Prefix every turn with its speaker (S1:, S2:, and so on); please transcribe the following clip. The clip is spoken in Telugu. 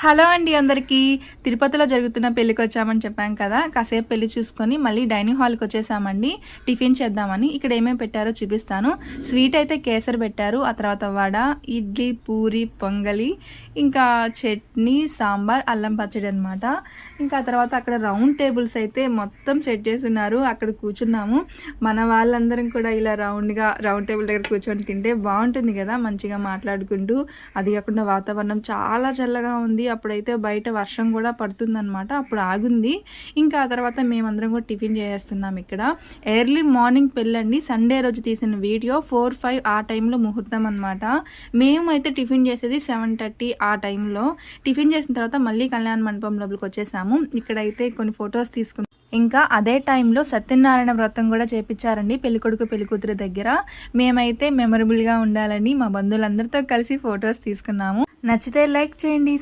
S1: హలో అండి అందరికీ. తిరుపతిలో జరుగుతున్న పెళ్ళికి వచ్చామని చెప్పాం కదా, కాసేపు పెళ్లి చూసుకొని మళ్ళీ డైనింగ్ హాల్కి వచ్చేసామండి టిఫిన్ చేద్దామని. ఇక్కడ ఏమేమి పెట్టారో చూపిస్తాను. స్వీట్ అయితే కేసరి పెట్టారు, ఆ తర్వాత వడ, ఇడ్లీ, పూరి, పొంగలి, ఇంకా చట్నీ, సాంబార్, అల్లం పచ్చడి అనమాట. ఇంకా తర్వాత అక్కడ రౌండ్ టేబుల్స్ అయితే మొత్తం సెట్ చేస్తున్నారు. అక్కడ కూర్చున్నాము. మన వాళ్ళందరం కూడా ఇలా రౌండ్గా రౌండ్ టేబుల్ దగ్గర కూర్చొని తింటే బాగుంటుంది కదా, మంచిగా మాట్లాడుకుంటూ. అది కాకుండా వాతావరణం చాలా చల్లగా ఉంది. అప్పుడైతే బయట వర్షం కూడా పడుతుందన్నమాట, అప్పుడు ఆగుంది. ఇంకా ఆ తర్వాత మేమందరం కూడా టిఫిన్ చేస్తున్నాం. ఇక్కడ ఎర్లీ మార్నింగ్ పెళ్ళండి, సండే రోజు తీసిన వీడియో. 4-5 ఆ టైంలో ముహూర్తం అనమాట. మేమైతే టిఫిన్ చేసేది 7:30 ఆ టైంలో. టిఫిన్ చేసిన తర్వాత మళ్ళీ కళ్యాణ మండపం లోపలికి వచ్చేసాము. ఇక్కడైతే కొన్ని ఫొటోస్ తీసుకున్నాం. ఇంకా అదే టైంలో సత్యనారాయణ వ్రతం కూడా చేపించారండి పెళ్ళికొడుకు పెళ్ళికూతురు దగ్గర. మేమైతే మెమరబుల్గా ఉండాలని మా బంధువులందరితో కలిసి ఫొటోస్ తీసుకున్నాము. నచ్చితే లైక్ చేయండి,